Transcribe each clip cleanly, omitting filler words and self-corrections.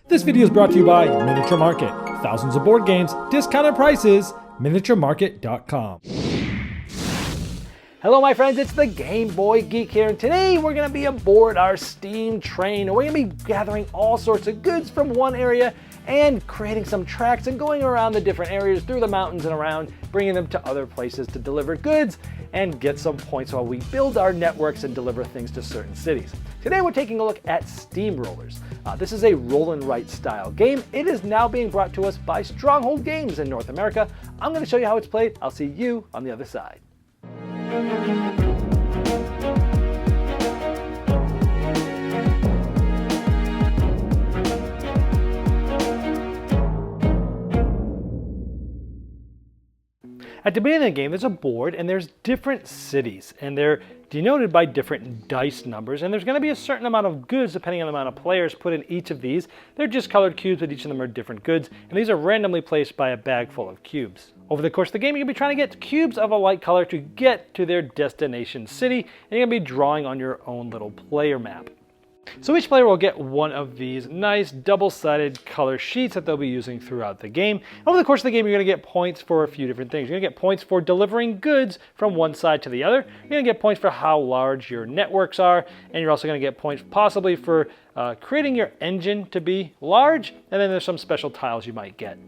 This video is brought to you by Miniature Market. Thousands of board games, discounted prices, miniaturemarket.com. Hello my friends, it's the Game Boy Geek here, and today we're going to be aboard our Steam train, and we're going to be gathering all sorts of goods from one area and creating some tracks and going around the different areas through the mountains and around, bringing them to other places to deliver goods and get some points while we build our networks and deliver things to certain cities. Today we're taking a look at Steamrollers. This is a roll and write style game. It is now being brought to us by Stronghold Games in North America. I'm going to show you how it's played. I'll see you on the other side. At the beginning of the game, there's a board and there's different cities, and they're denoted by different dice numbers, and there's going to be a certain amount of goods depending on the amount of players put in each of these. They're just colored cubes, but each of them are different goods, and these are randomly placed by a bag full of cubes. Over the course of the game, you're going to be trying to get cubes of a light color to get to their destination city, and you're going to be drawing on your own little player map. So each player will get one of these nice double-sided color sheets that they'll be using throughout the game. Over the course of the game, you're going to get points for a few different things. You're going to get points for delivering goods from one side to the other. You're going to get points for how large your networks are, and you're also going to get points possibly for creating your engine to be large, and then there's some special tiles you might get.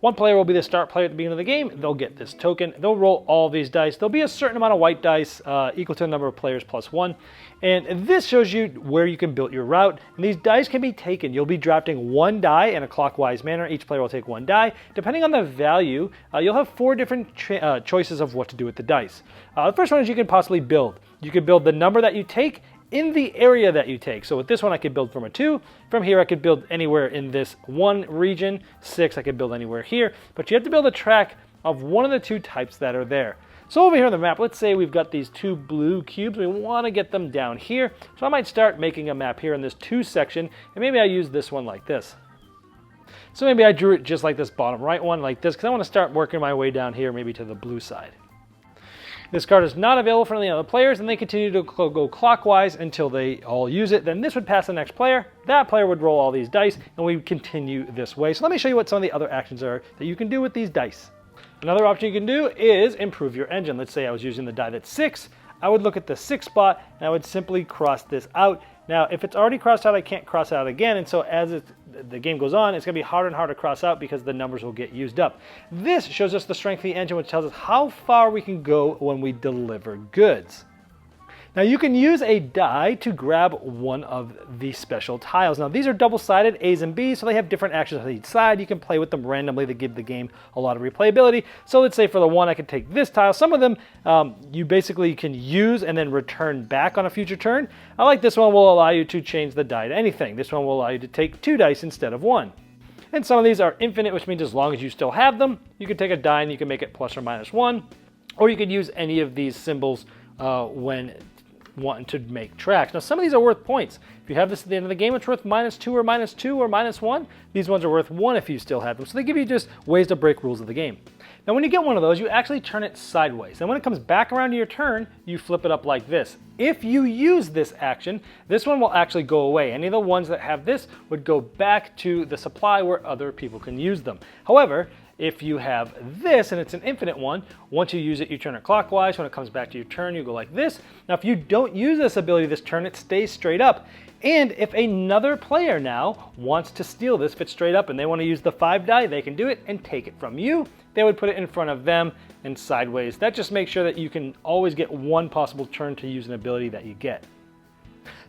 One player will be the start player at the beginning of the game. They'll get this token. They'll roll all these dice. There'll be a certain amount of white dice equal to the number of players plus one. And this shows you where you can build your route. And these dice can be taken. You'll be drafting one die in a clockwise manner. Each player will take one die. Depending on the value, you'll have four different choices of what to do with the dice. The first one is you can possibly build. You can build the number that you take in the area that you take. So with this one, I could build from a 2. From here, I could build anywhere in this one region. 6, I could build anywhere here. But you have to build a track of one of the two types that are there. So over here on the map, let's say we've got these 2 blue cubes. We want to get them down here. So I might start making a map here in this 2 section, and maybe I use this one like this. So maybe I drew it just like this bottom right one like this, because I want to start working my way down here, maybe to the blue side. This card is not available for any other players, and they continue to go clockwise until they all use it. Then this would pass the next player. That player would roll all these dice, and we continue this way. So let me show you what some of the other actions are that you can do with these dice. Another option you can do is improve your engine. Let's say I was using the die that's 6. I would look at the 6 spot, and I would simply cross this out. Now, if it's already crossed out, I can't cross out again, and so as the game goes on, it's going to be harder and harder to cross out because the numbers will get used up. This shows us the strength of the engine, which tells us how far we can go when we deliver goods. Now, you can use a die to grab one of the special tiles. Now, these are double-sided A's and B's, so they have different actions on each side. You can play with them randomly to give the game a lot of replayability. So let's say for the 1, I could take this tile. Some of them you basically can use and then return back on a future turn. I like this one will allow you to change the die to anything. This one will allow you to take 2 dice instead of 1. And some of these are infinite, which means as long as you still have them, you can take a die and you can make it plus or minus 1. Or you could use any of these symbols when wanting to make tracks. Now, some of these are worth points. If you have this at the end of the game, it's worth -2 or -2 or -1. These ones are worth 1 if you still have them. So they give you just ways to break rules of the game. Now, when you get one of those, you actually turn it sideways. And when it comes back around to your turn, you flip it up like this. If you use this action, this one will actually go away. Any of the ones that have this would go back to the supply where other people can use them. However, if you have this, and it's an infinite one, once you use it, you turn it clockwise. When it comes back to your turn, you go like this. Now, if you don't use this ability this turn, it stays straight up. And if another player now wants to steal this, if it's straight up and they want to use the 5 die, they can do it and take it from you. They would put it in front of them and sideways. That just makes sure that you can always get one possible turn to use an ability that you get.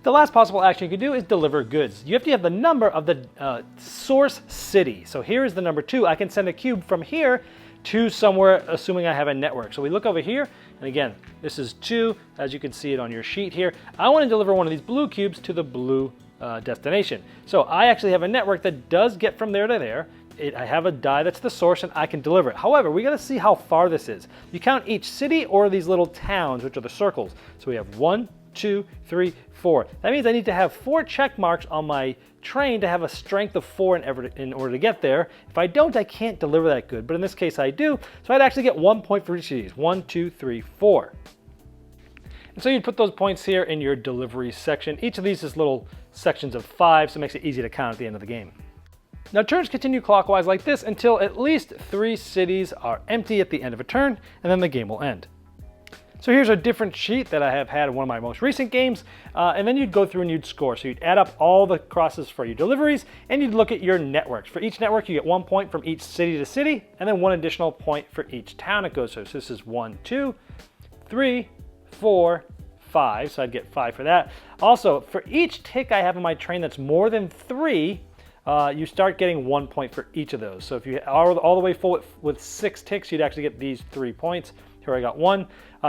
The last possible action you can do is deliver goods. You have to have the number of the source city. So here is the number 2. I can send a cube from here to somewhere, assuming I have a network. So we look over here, and again, this is 2, as you can see it on your sheet here. I want to deliver one of these blue cubes to the blue destination. So I actually have a network that does get from there to there. I have a die that's the source, and I can deliver it. However, we got to see how far this is. You count each city or these little towns, which are the circles. So we have 1, 2, 3, 4. That means I need to have 4 check marks on my train to have a strength of 4 in order to get there. If I don't, I can't deliver that good. But in this case, I do. So I'd actually get 1 point for each of these. 1, 2, 3, 4. So you'd put those points here in your delivery section. Each of these is little sections of 5, so it makes it easy to count at the end of the game. Now turns continue clockwise like this until at least 3 cities are empty at the end of a turn, and then the game will end. So here's a different sheet that I have had in one of my most recent games, and then you'd go through and you'd score. So you'd add up all the crosses for your deliveries, and you'd look at your networks. For each network, you get 1 point from each city to city, and then 1 additional point for each town it goes through. So this is 1, 2, 3, 4, 5, so I'd get 5 for that. Also, for each tick I have on my train that's more than 3, you start getting 1 point for each of those. So if you are all the way full with 6 ticks, you'd actually get these 3 points. Here I got 1.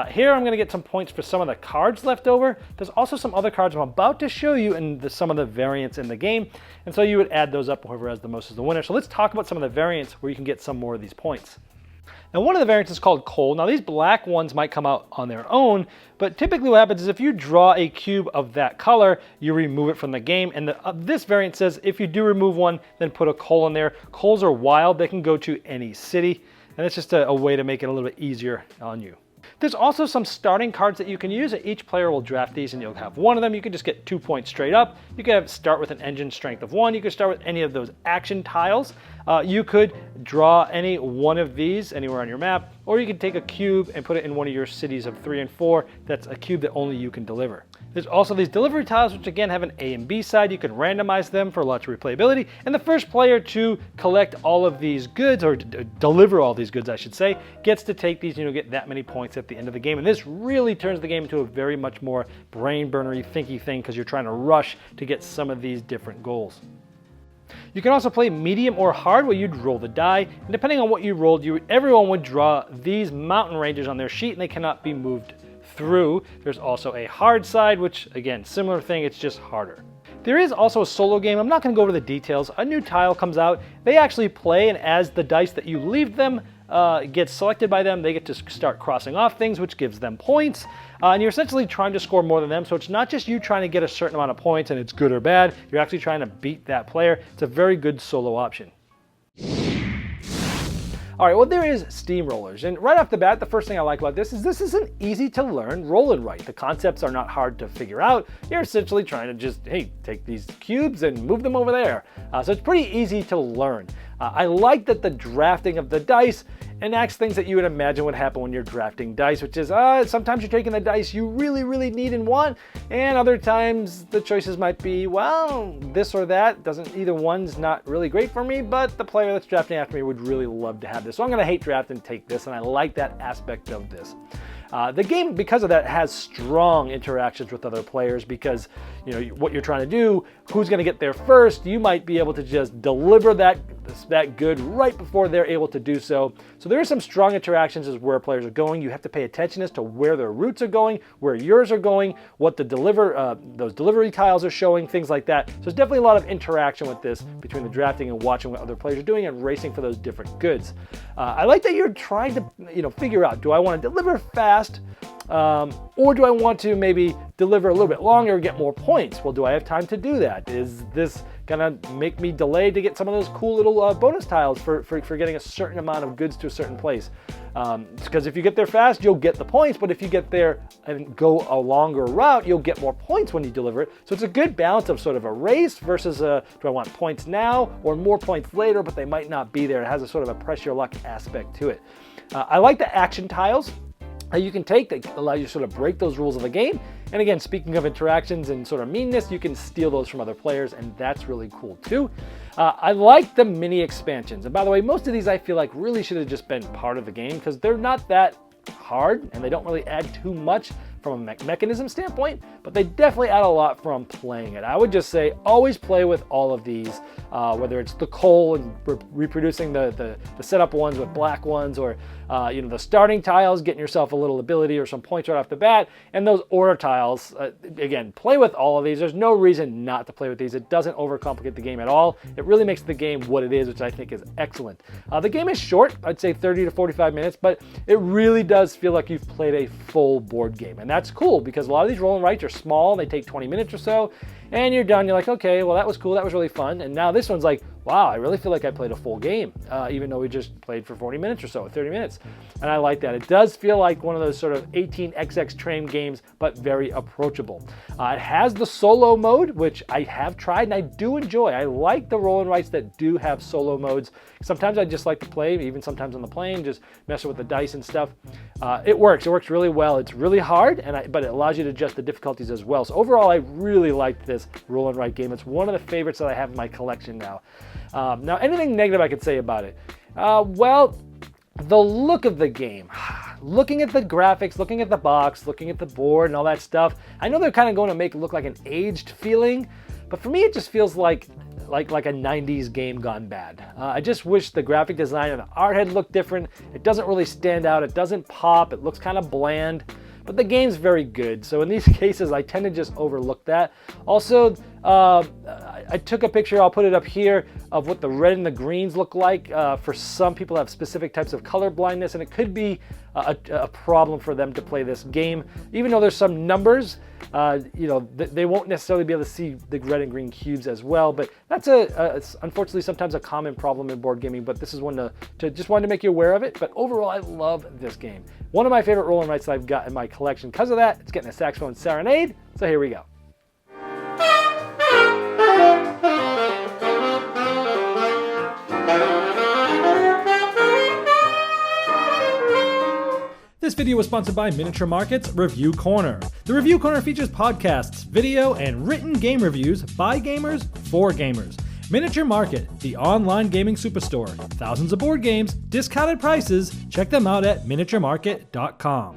Here I'm going to get some points for some of the cards left over. There's also some other cards I'm about to show you and some of the variants in the game. And so you would add those up, whoever has the most is the winner. So let's talk about some of the variants where you can get some more of these points. Now one of the variants is called coal. Now these black ones might come out on their own, but typically what happens is if you draw a cube of that color, you remove it from the game. And this variant says if you do remove one, then put a coal in there. Coals are wild, they can go to any city. And it's just a way to make it a little bit easier on you. There's also some starting cards that you can use. Each player will draft these and you'll have one of them. You can just get 2 points straight up. You can start with an engine strength of 1. You can start with any of those action tiles. You could draw any one of these anywhere on your map, or you could take a cube and put it in one of your cities of 3 and 4. That's a cube that only you can deliver. There's also these delivery tiles, which again have an A and B side. You can randomize them for lots of replayability. And the first player to collect all of these goods, or deliver all these goods, I should say, gets to take these, get that many points at the end of the game. And this really turns the game into a very much more brain burnery, thinky thing, because you're trying to rush to get some of these different goals. You can also play medium or hard, where you'd roll the die, and depending on what you rolled, everyone would draw these mountain ranges on their sheet, and they cannot be moved through. There's also a hard side, which again, similar thing, it's just harder. There is also a solo game. I'm not going to go over the details. A new tile comes out. They actually play, and as the dice that you leave them gets selected by them, they get to start crossing off things, which gives them points. And you're essentially trying to score more than them, so it's not just you trying to get a certain amount of points and it's good or bad. You're actually trying to beat that player. It's a very good solo option. All right, well, there is Steamrollers, and right off the bat, the first thing I like about this is an easy to learn roll and write. The concepts are not hard to figure out. You're essentially trying to just, hey, take these cubes and move them over there. So it's pretty easy to learn. I like that the drafting of the dice enacts things that you would imagine would happen when you're drafting dice, which is sometimes you're taking the dice you really, really need and want, and other times the choices might be, well, this or that. Either one's not really great for me, but the player that's drafting after me would really love to have this. So I'm going to hate draft and take this, and I like that aspect of this. The game, because of that, has strong interactions with other players because, what you're trying to do, who's going to get there first, you might be able to just deliver that good right before they're able to do so. So there are some strong interactions as where players are going. You have to pay attention as to where their routes are going, where yours are going, what the those delivery tiles are showing, things like that. So there's definitely a lot of interaction with this between the drafting and watching what other players are doing and racing for those different goods. I like that you're trying to figure out, do I want to deliver fast? Or do I want to maybe deliver a little bit longer and get more points? Well, do I have time to do that? Is this gonna make me delay to get some of those cool little bonus tiles for getting a certain amount of goods to a certain place? Because if you get there fast, you'll get the points, but if you get there and go a longer route, you'll get more points when you deliver it. So it's a good balance of sort of a race versus do I want points now or more points later, but they might not be there. It has a sort of a pressure luck aspect to it. I like the action tiles you can take that allow you to sort of break those rules of the game. And again, speaking of interactions and sort of meanness, you can steal those from other players, and that's really cool too. I like the mini expansions. And by the way, most of these I feel like really should have just been part of the game because they're not that hard and they don't really add too much from a mechanism standpoint, but they definitely add a lot from playing it. I would just say always play with all of these, whether it's the coal and reproducing the setup ones with black ones, or the starting tiles, getting yourself a little ability or some points right off the bat, and those order tiles. Again, play with all of these. There's no reason not to play with these. It doesn't overcomplicate the game at all. It really makes the game what it is, which I think is excellent. The game is short, I'd say 30 to 45 minutes, but it really does feel like you've played a full board game. And that's cool because a lot of these roll and writes are small. They take 20 minutes or so, and you're done. You're like, okay, well, that was cool. That was really fun. And now this one's like, wow, I really feel like I played a full game, even though we just played for 40 minutes or so, 30 minutes. And I like that. It does feel like one of those sort of 18xx train games, but very approachable. It has the solo mode, which I have tried and I do enjoy. I like the roll and writes that do have solo modes. Sometimes I just like to play, even sometimes on the plane, just messing with the dice and stuff. It works really well. It's really hard, but it allows you to adjust the difficulties as well. So overall, I really liked this roll and write game. It's one of the favorites that I have in my collection now. Now, anything negative I could say about it? Well, the look of the game. Looking at the graphics, looking at the box, looking at the board and all that stuff, I know they're kind of going to make it look like an aged feeling, but for me it just feels like a 90s game gone bad. I just wish the graphic design and the art had looked different. It doesn't really stand out, it doesn't pop, it looks kind of bland. But the game's very good, so in these cases I tend to just overlook that. Also, I took a picture, I'll put it up here, of what the red and the greens look like. For some people have specific types of color blindness, and it could be a problem for them to play this game. Even though there's some numbers, they won't necessarily be able to see the red and green cubes as well, but that's it's unfortunately sometimes a common problem in board gaming, but this is one to just wanted to make you aware of it. But overall, I love this game. One of my favorite roll and writes that I've got in my collection. Because of that, it's getting a saxophone serenade, so here we go. This video was sponsored by Miniature Market's Review Corner. The Review Corner features podcasts, video, and written game reviews by gamers for gamers. Miniature Market, the online gaming superstore. Thousands of board games, discounted prices. Check them out at miniaturemarket.com.